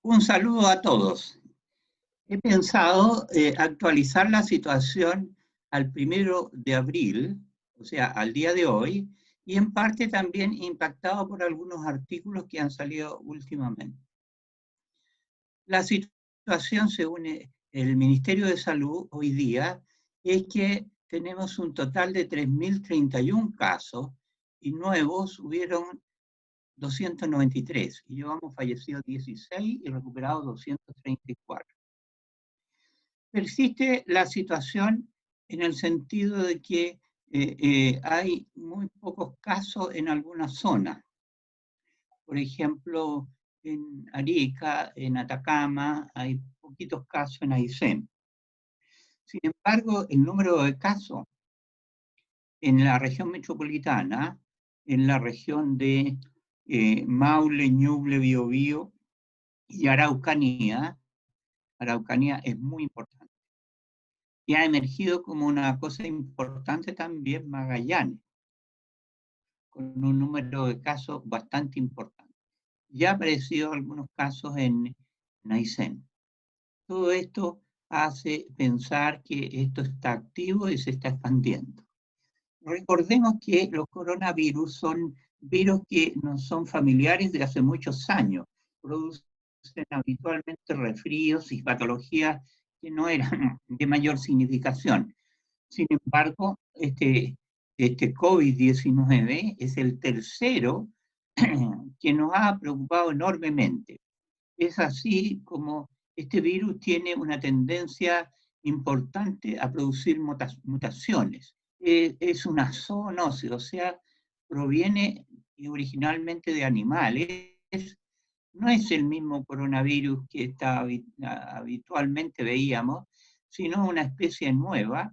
Un saludo a todos. He pensado actualizar la situación al 1 de abril, o sea, al día de hoy, y en parte también impactado por algunos artículos que han salido últimamente. La situación, según el Ministerio de Salud hoy día, es que tenemos un total de 3.031 casos y nuevos hubieron 293, y llevamos fallecidos 16 y recuperados 234. Persiste la situación en el sentido de que hay muy pocos casos en algunas zonas. Por ejemplo, en Arica, en Atacama, hay poquitos casos en Aysén. Sin embargo, el número de casos en la región metropolitana, en la región de Maule, Ñuble, Biobío y Araucanía es muy importante. Y ha emergido como una cosa importante también Magallanes, con un número de casos bastante importante. Ya ha aparecido algunos casos en Aysén. Todo esto hace pensar que esto está activo y se está expandiendo. Recordemos que los coronavirus son virus que no son familiares de hace muchos años. Producen habitualmente resfríos y patologías que no eran de mayor significación. Sin embargo, este COVID-19 es el tercero que nos ha preocupado enormemente. Es así como este virus tiene una tendencia importante a producir mutaciones. Es una zoonósis, o sea, proviene originalmente de animales. No es el mismo coronavirus que habitualmente veíamos, sino una especie nueva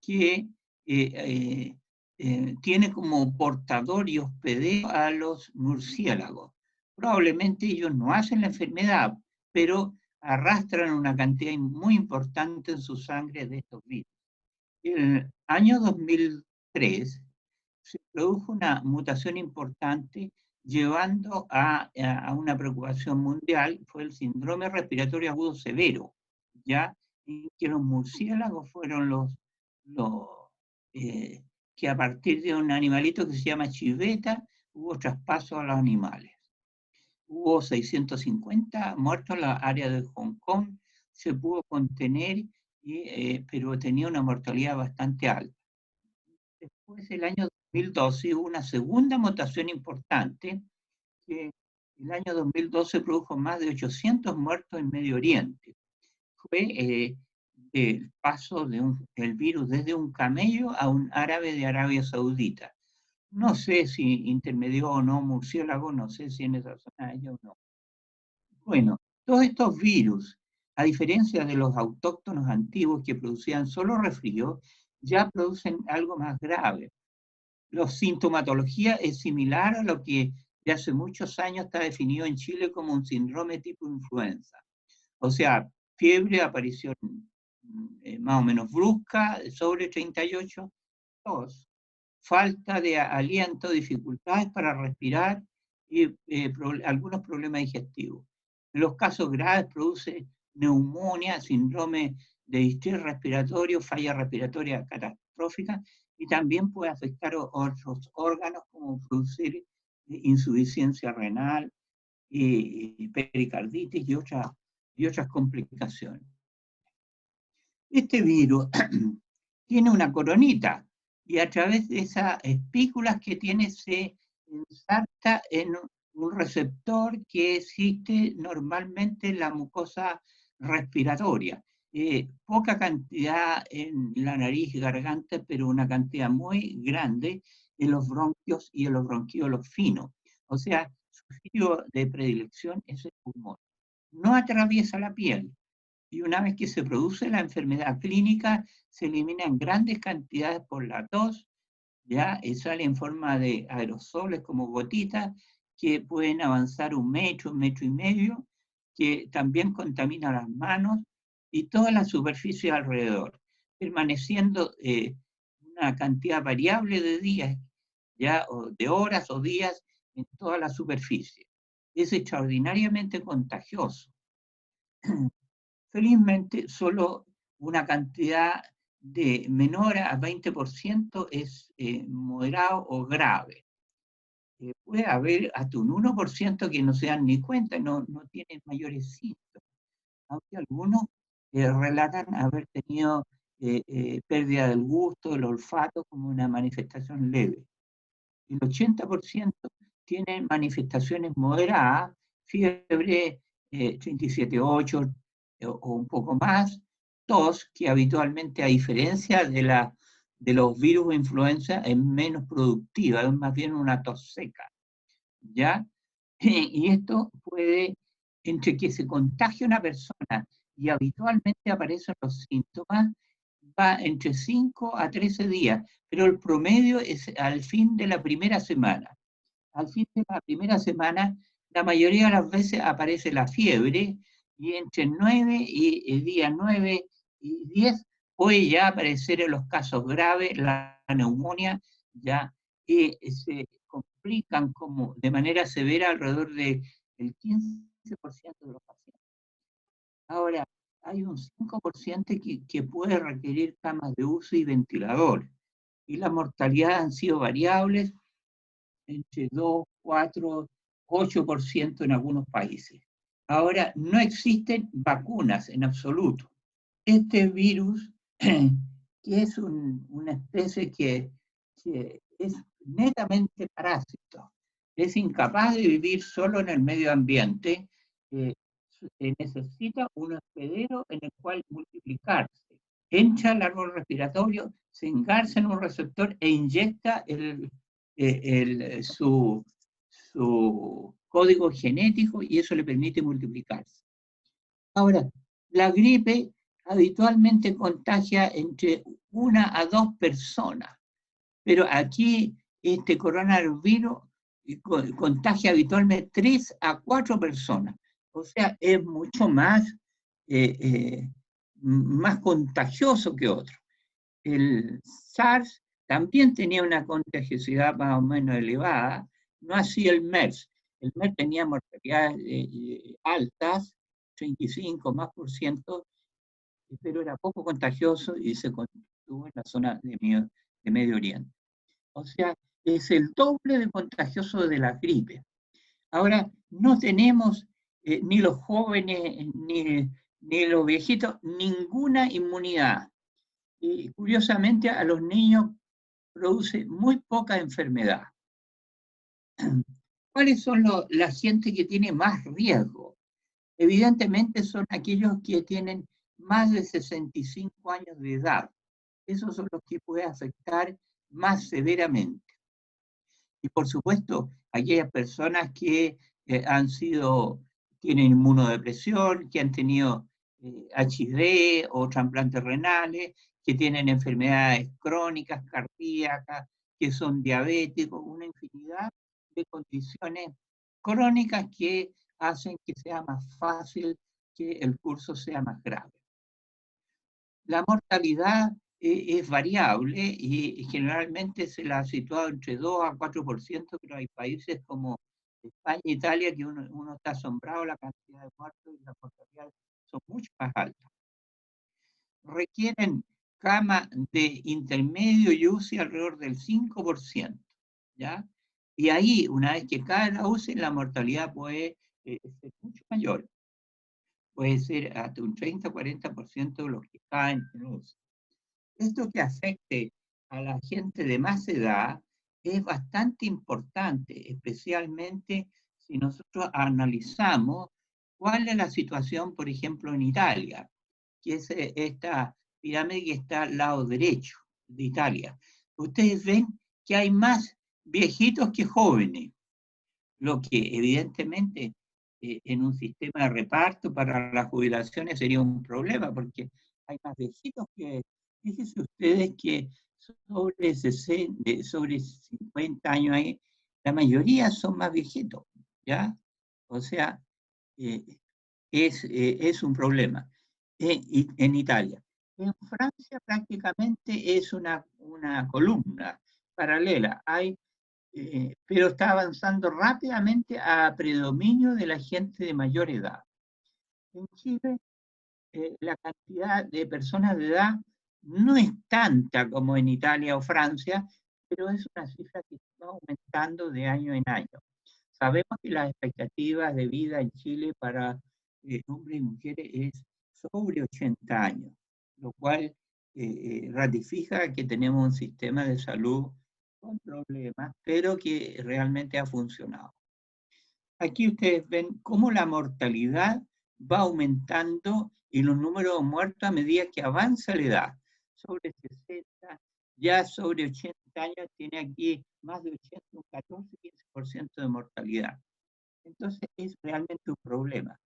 que tiene como portador y hospedero a los murciélagos. Probablemente ellos no hacen la enfermedad, pero arrastran una cantidad muy importante en su sangre de estos virus. En el año 2003 se produjo una mutación importante llevando a una preocupación mundial, fue el síndrome respiratorio agudo severo, ya en que los murciélagos fueron los que a partir de un animalito que se llama chiveta, hubo traspaso a los animales. Hubo 650 muertos en la área de Hong Kong, se pudo contener, pero tenía una mortalidad bastante alta. Después, el año 2012, hubo una segunda mutación importante, que el año 2012 produjo más de 800 muertos en Medio Oriente. Fue el paso del virus desde un camello a un árabe de Arabia Saudita. No sé si intermedió o no murciélago, no sé si en esa zona hay o no. Bueno, todos estos virus, a diferencia de los autóctonos antiguos que producían solo resfrío, ya producen algo más grave. La sintomatología es similar a lo que de hace muchos años está definido en Chile como un síndrome tipo influenza. O sea, fiebre, aparición más o menos brusca, sobre 38, tos, falta de aliento, dificultades para respirar y algunos problemas digestivos. En los casos graves produce neumonía, síndrome de distrés respiratorio, falla respiratoria catastrófica, y también puede afectar otros órganos como producir insuficiencia renal, pericarditis y otras complicaciones. Este virus tiene una coronita y a través de esas espículas que tiene se inserta en un receptor que existe normalmente en la mucosa respiratoria. Poca cantidad en la nariz y garganta, pero una cantidad muy grande en los bronquios y en los bronquiolos finos. O sea, su sitio de predilección es el pulmón. No atraviesa la piel, y una vez que se produce la enfermedad clínica, se elimina en grandes cantidades por la tos, ya sale en forma de aerosoles como gotitas que pueden avanzar 1 metro y medio, que también contamina las manos y toda la superficie alrededor, permaneciendo una cantidad variable de días, ya, o de horas o días en toda la superficie. Es extraordinariamente contagioso. Felizmente, solo una cantidad de menor a 20% es moderado o grave. Puede haber hasta un 1% que no se dan ni cuenta, no tienen mayores síntomas, aunque algunos relatan haber tenido pérdida del gusto, del olfato como una manifestación leve. El 80% tienen manifestaciones moderadas, fiebre 37,8 o un poco más, tos, que habitualmente, a diferencia de los virus de influenza, es menos productiva, es más bien una tos seca, ¿ya? Y esto puede, entre que se contagia una persona y habitualmente aparecen los síntomas, va entre 5 a 13 días, pero el promedio es al fin de la primera semana. Al fin de la primera semana, la mayoría de las veces aparece la fiebre y entre 9 y día 9 y 10 puede ya aparecer en los casos graves la neumonía, ya se complican como de manera severa alrededor del 15% de los pacientes. Ahora, hay un 5% que puede requerir camas de uso y ventilador, y la mortalidad han sido variables entre 2, 4, 8% en algunos países. Ahora, no existen vacunas en absoluto. Este virus, que es una especie que es netamente parásito, es incapaz de vivir solo en el medio ambiente, necesita un hospedero en el cual multiplicarse. Entra al árbol respiratorio, se engarza en un receptor e inyecta su código genético y eso le permite multiplicarse. Ahora, la gripe habitualmente contagia entre 1 a 2 personas, pero aquí este coronavirus contagia habitualmente 3 a 4 personas. O sea, es mucho más contagioso que otro. El SARS también tenía una contagiosidad más o menos elevada, no así el MERS. El MERS tenía mortalidades altas, 35 más por ciento, pero era poco contagioso y se contuvo en la zona de Medio Oriente. O sea, es el doble de contagioso de la gripe. Ahora, no tenemos ni los jóvenes ni los viejitos ninguna inmunidad. Y curiosamente a los niños produce muy poca enfermedad. ¿Cuáles son la gente que tiene más riesgo? Evidentemente son aquellos que tienen más de 65 años de edad. Esos son los que pueden afectar más severamente. Y por supuesto, aquellas personas que tienen inmunodepresión, que han tenido HIV o trasplantes renales, que tienen enfermedades crónicas, cardíacas, que son diabéticos, una infinidad de condiciones crónicas que hacen que sea más fácil que el curso sea más grave. La mortalidad es variable y generalmente se la ha situado entre 2 a 4%, pero hay países como España e Italia que uno está asombrado de la cantidad de muertos y las mortalidades son mucho más altas. Requieren cama de intermedio y UCI alrededor del 5%, ¿ya? Y ahí, una vez que cae la UCI, la mortalidad puede ser mucho mayor. Puede ser hasta un 30-40% de los que caen en UCI. Esto que afecte a la gente de más edad es bastante importante, especialmente si nosotros analizamos cuál es la situación, por ejemplo, en Italia, que es esta pirámide que está al lado derecho de Italia. Ustedes ven que hay más viejitos que jóvenes, lo que evidentemente en un sistema de reparto para las jubilaciones sería un problema, porque hay más viejitos que, fíjense ustedes que sobre 50 años ahí, la mayoría son más viejitos, ¿ya? O sea, eh, es un problema. En Italia. En Francia prácticamente es una columna paralela. Pero está avanzando rápidamente a predominio de la gente de mayor edad. En Chile la cantidad de personas de edad no es tanta como en Italia o Francia, pero es una cifra que va aumentando de año en año. Sabemos que las expectativas de vida en Chile para hombres y mujeres es sobre 80 años, lo cual ratifica que tenemos un sistema de salud con problemas, pero que realmente ha funcionado. Aquí ustedes ven cómo la mortalidad va aumentando y los números de muertos a medida que avanza la edad. Sobre 60, ya sobre 80 años tiene aquí más de 80, un 14-15% de mortalidad. Entonces es realmente un problema.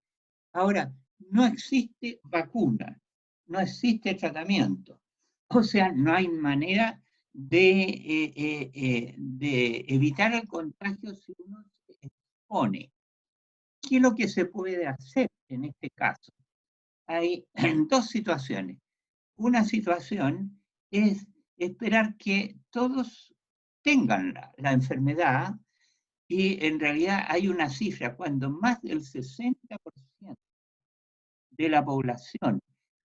Ahora, no existe vacuna, no existe tratamiento. O sea, no hay manera de evitar el contagio si uno se expone. ¿Qué es lo que se puede hacer en este caso? Hay dos situaciones. Una situación es esperar que todos tengan la enfermedad y en realidad hay una cifra, cuando más del 60% de la población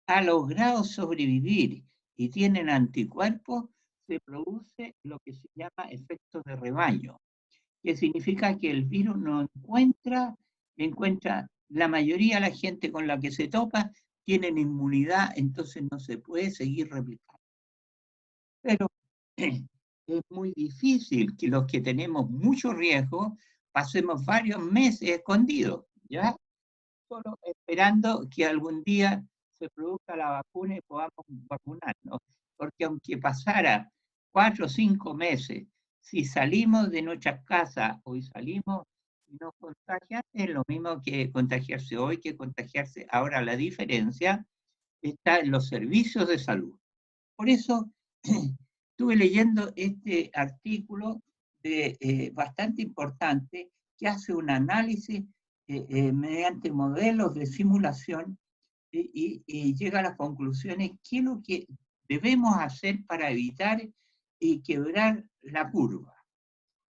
ha logrado sobrevivir y tienen anticuerpos, se produce lo que se llama efecto de rebaño, que significa que el virus no encuentra la mayoría de la gente con la que se topa, tienen inmunidad, entonces no se puede seguir replicando. Pero es muy difícil que los que tenemos mucho riesgo pasemos varios meses escondidos, ¿ya? Solo esperando que algún día se produzca la vacuna y podamos vacunarnos. Porque aunque pasara 4 o 5 meses, si salimos de nuestras casas o salimos y nos contagian, es lo mismo que contagiarse hoy que contagiarse ahora. La diferencia está en los servicios de salud. Por eso estuve leyendo este artículo bastante importante que hace un análisis mediante modelos de simulación y llega a las conclusiones qué es lo que debemos hacer para evitar y quebrar la curva.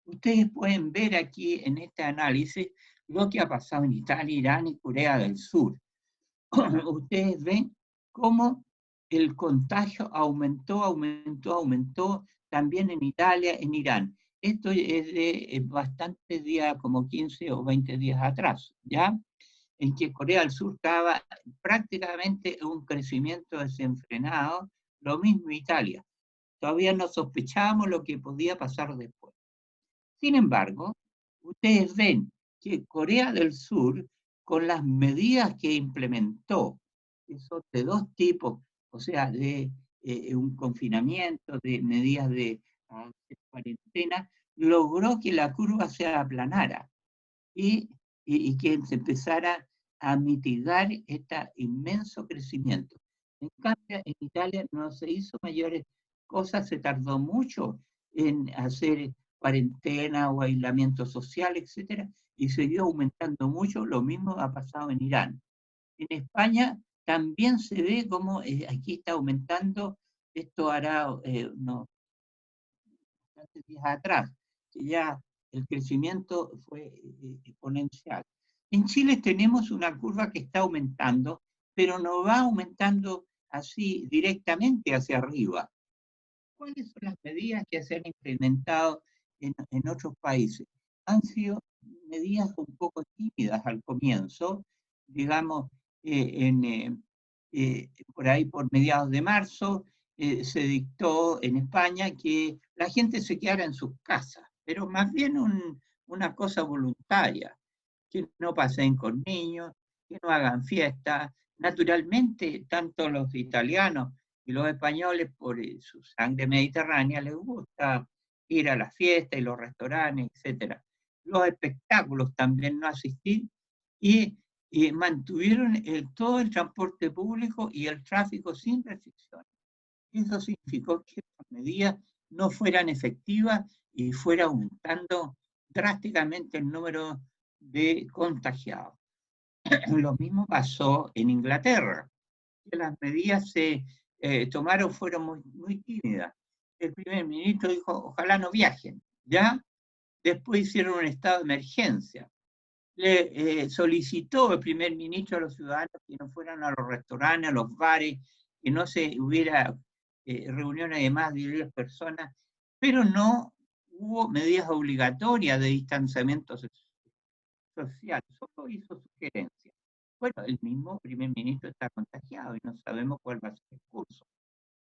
Ustedes pueden ver aquí en este análisis lo que ha pasado en Italia, Irán y Corea del Sur. Ustedes ven cómo el contagio aumentó también en Italia, en Irán. Esto es de bastantes días, como 15 o 20 días atrás, ¿ya? En que Corea del Sur estaba prácticamente un crecimiento desenfrenado, lo mismo Italia. Todavía no sospechábamos lo que podía pasar después. Sin embargo, ustedes ven que Corea del Sur, con las medidas que implementó, que son de dos tipos, o sea, de un confinamiento, de medidas de cuarentena, logró que la curva se aplanara y, y que se empezara a mitigar este inmenso crecimiento. En cambio, en Italia no se hizo mayores cosas, se tardó mucho en hacer cuarentena o aislamiento social, etcétera, y siguió aumentando mucho. Lo mismo ha pasado en Irán. En España también se ve como aquí está aumentando, esto hará unos días atrás, que ya el crecimiento fue exponencial. En Chile tenemos una curva que está aumentando, pero no va aumentando así directamente hacia arriba. ¿Cuáles son las medidas que se han implementado en otros países? Han sido medidas un poco tímidas al comienzo, digamos, por ahí por mediados de marzo se dictó en España que la gente se quedara en sus casas, pero más bien una cosa voluntaria, que no pasen con niños, que no hagan fiestas. Naturalmente, tanto los italianos y los españoles, por su sangre mediterránea, les gusta ir a las fiestas y los restaurantes, etc. Los espectáculos también no asistir y mantuvieron todo el transporte público y el tráfico sin restricciones. Eso significó que las medidas no fueran efectivas y fuera aumentando drásticamente el número de contagiados. Lo mismo pasó en Inglaterra, que las medidas se tomaron fueron muy tímidas. El primer ministro dijo, ojalá no viajen, ¿ya? Después hicieron un estado de emergencia. le solicitó el primer ministro a los ciudadanos que no fueran a los restaurantes, a los bares, que no se hubiera reuniones de más de 10 personas, pero no hubo medidas obligatorias de distanciamiento social, solo hizo sugerencias. Bueno, el mismo primer ministro está contagiado y no sabemos cuál va a ser el curso.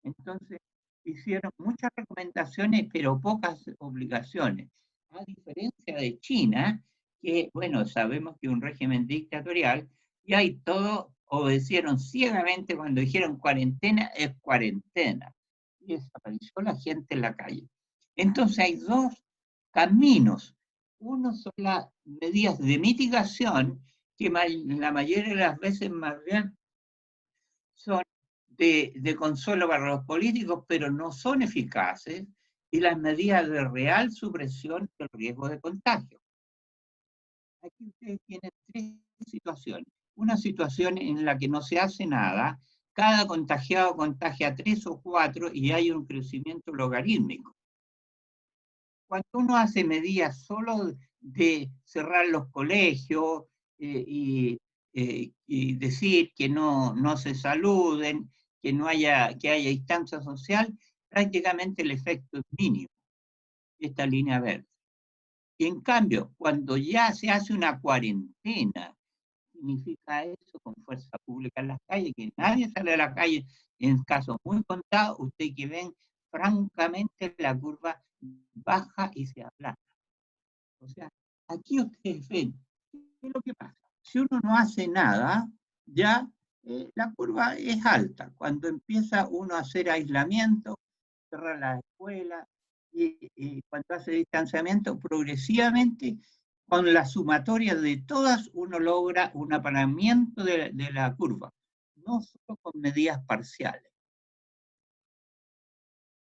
Entonces, hicieron muchas recomendaciones, pero pocas obligaciones. A diferencia de China, que, bueno, sabemos que es un régimen dictatorial, y ahí todos obedecieron ciegamente cuando dijeron cuarentena, es cuarentena. Y desapareció la gente en la calle. Entonces hay dos caminos. Uno son las medidas de mitigación, que la mayoría de las veces más bien son de consuelo para los políticos, pero no son eficaces, y las medidas de real supresión del riesgo de contagio. Aquí ustedes tienen tres situaciones. Una situación en la que no se hace nada, cada contagiado contagia a 3 o 4 y hay un crecimiento logarítmico. Cuando uno hace medidas solo de cerrar los colegios y decir que no se saluden, que haya distancia social, prácticamente el efecto es mínimo, esta línea verde. Y en cambio, cuando ya se hace una cuarentena, significa eso con fuerza pública en las calles, que nadie sale a la calle, en casos muy contados, ustedes que ven, francamente la curva baja y se aplana. O sea, aquí ustedes ven, ¿qué es lo que pasa? Si uno no hace nada, ya la curva es alta. Cuando empieza uno a hacer aislamiento, cerrar las escuelas, y cuando hace distanciamiento, progresivamente, con la sumatoria de todas, uno logra un aplanamiento de la curva, no solo con medidas parciales.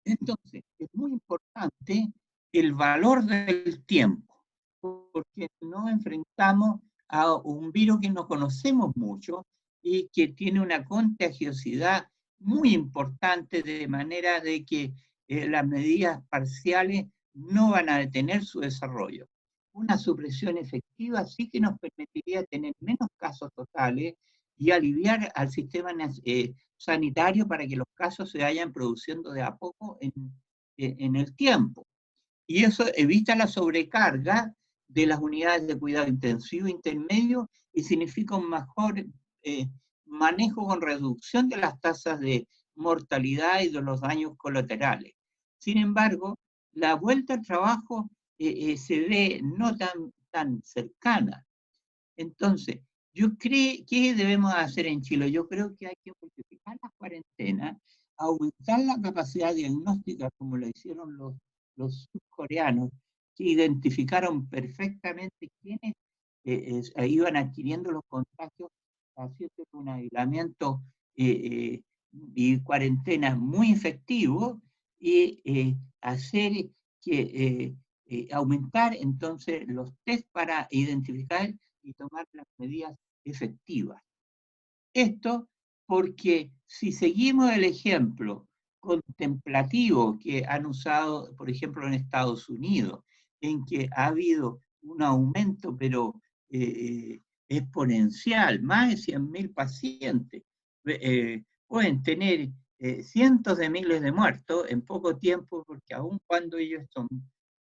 Entonces, es muy importante el valor del tiempo, porque nos enfrentamos a un virus que no conocemos mucho y que tiene una contagiosidad muy importante, de manera de que las medidas parciales no van a detener su desarrollo. Una supresión efectiva sí que nos permitiría tener menos casos totales y aliviar al sistema sanitario para que los casos se vayan produciendo de a poco en el tiempo. Y eso evita la sobrecarga de las unidades de cuidado intensivo intermedio y significa un mejor manejo con reducción de las tasas de mortalidad y de los daños colaterales. Sin embargo, la vuelta al trabajo se ve no tan cercana. Entonces, yo creo que debemos hacer en Chile. Yo creo que hay que multiplicar las cuarentenas, aumentar la capacidad diagnóstica, como lo hicieron los surcoreanos, que identificaron perfectamente quiénes iban adquiriendo los contagios, haciendo un aislamiento y cuarentena muy efectivo, y hacer que aumentar entonces los test para identificar y tomar las medidas efectivas. Esto porque si seguimos el ejemplo contemplativo que han usado, por ejemplo, en Estados Unidos, en que ha habido un aumento, pero exponencial, más de 100.000 pacientes, pueden tener cientos de miles de muertos en poco tiempo, porque aun cuando ellos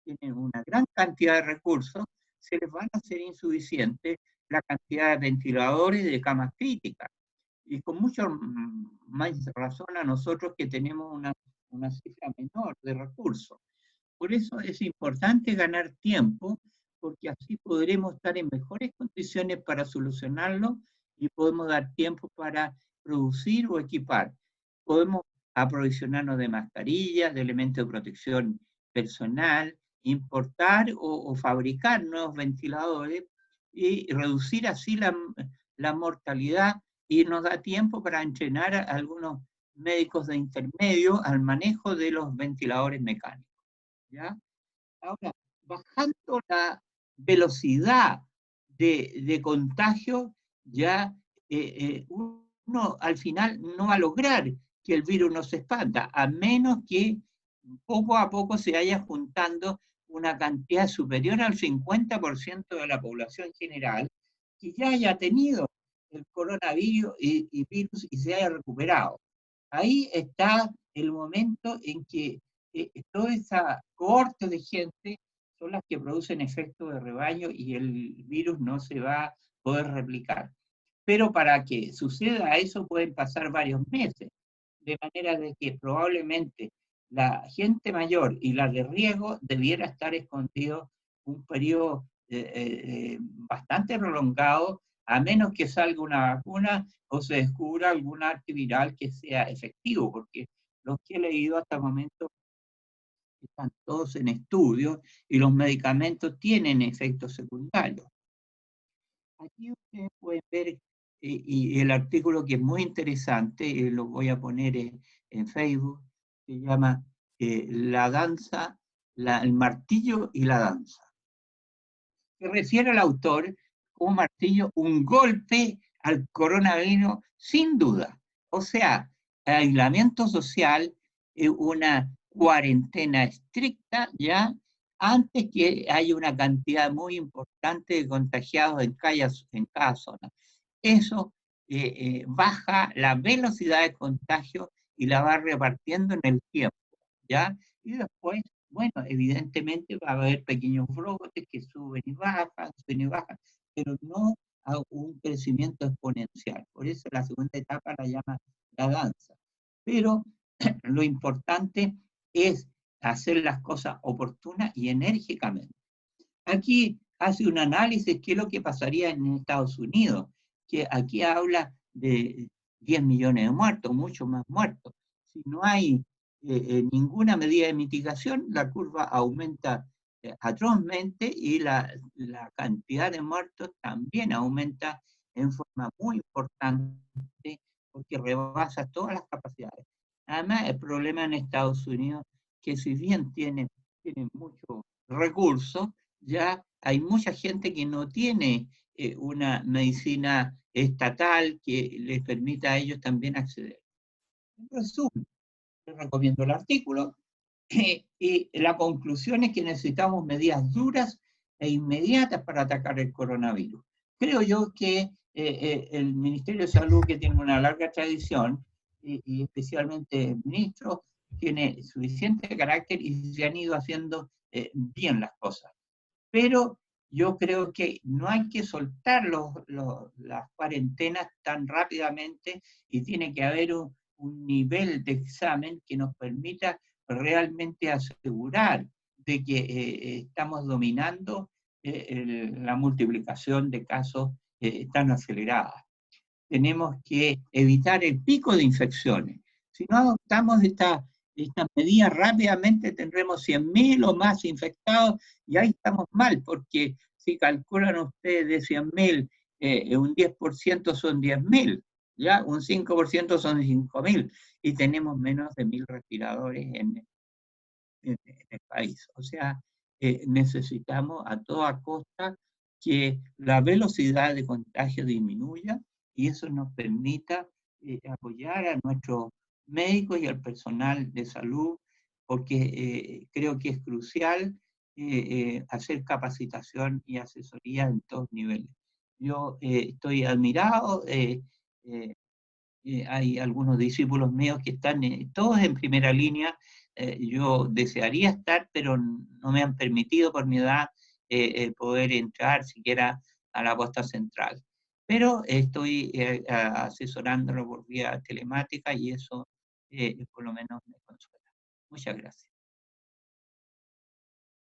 tienen una gran cantidad de recursos, se les van a hacer insuficientes la cantidad de ventiladores y de camas críticas. Y con mucha más razón a nosotros que tenemos una cifra menor de recursos. Por eso es importante ganar tiempo, porque así podremos estar en mejores condiciones para solucionarlo y podemos dar tiempo para producir o equipar. Podemos aprovisionarnos de mascarillas, de elementos de protección personal, importar o fabricar nuevos ventiladores y reducir así la mortalidad, y nos da tiempo para entrenar a algunos médicos de intermedio al manejo de los ventiladores mecánicos. ¿Ya? Ahora, bajando la velocidad de contagio, ya uno al final no va a lograr que el virus no se expanda, a menos que poco a poco se vaya juntando una cantidad superior al 50% de la población general que ya haya tenido el coronavirus y se haya recuperado. Ahí está el momento en que toda esa cohorte de gente son las que producen efecto de rebaño y el virus no se va a poder replicar. Pero para que suceda eso pueden pasar varios meses, de manera de que probablemente la gente mayor y la de riesgo debiera estar escondido un periodo bastante prolongado, a menos que salga una vacuna o se descubra algún antiviral que sea efectivo, porque los que he leído hasta el momento están todos en estudio y los medicamentos tienen efectos secundarios. Aquí ustedes pueden ver, y el artículo que es muy interesante, lo voy a poner en Facebook, se llama La danza, el martillo y la danza. Se refiere al autor como martillo, un golpe al coronavirus sin duda. O sea, aislamiento social, una cuarentena estricta, ya antes que haya una cantidad muy importante de contagiados en cada zona. Eso baja la velocidad de contagio y la va repartiendo en el tiempo, ¿ya? Y después, bueno, evidentemente va a haber pequeños brotes que suben y bajan, pero no a un crecimiento exponencial. Por eso la segunda etapa la llama la danza. Pero lo importante es hacer las cosas oportunas y enérgicamente. Aquí hace un análisis qué es lo que pasaría en Estados Unidos, que aquí habla de 10 millones de muertos, mucho más muertos. Si no hay ninguna medida de mitigación, la curva aumenta atrozmente y la cantidad de muertos también aumenta en forma muy importante porque rebasa todas las capacidades. Además, el problema en Estados Unidos que si bien tiene muchos recursos, ya hay mucha gente que no tiene una medicina estatal que les permita a ellos también acceder. En resumen, les recomiendo el artículo y la conclusión es que necesitamos medidas duras e inmediatas para atacar el coronavirus. Creo yo que el Ministerio de Salud, que tiene una larga tradición, y especialmente el ministro, tiene suficiente carácter y se han ido haciendo bien las cosas. Pero yo creo que no hay que soltar las cuarentenas tan rápidamente y tiene que haber un nivel de examen que nos permita realmente asegurar de que estamos dominando la multiplicación de casos tan acelerada. Tenemos que evitar el pico de infecciones. Si no adoptamos esta medida rápidamente tendremos 100.000 o más infectados y ahí estamos mal, porque si calculan ustedes de 100.000, un 10% son 10.000, ¿ya? Un 5% son 5.000 y tenemos menos de 1.000 respiradores en el país. O sea, necesitamos a toda costa que la velocidad de contagio disminuya y eso nos permita apoyar a nuestros médicos y al personal de salud, porque creo que es crucial hacer capacitación y asesoría en todos niveles. Yo estoy admirado, hay algunos discípulos míos que están todos en primera línea. Yo desearía estar, pero no me han permitido por mi edad poder entrar siquiera a la costa central. Pero estoy asesorándolo por vía telemática y eso por lo menos me consuela. Muchas gracias.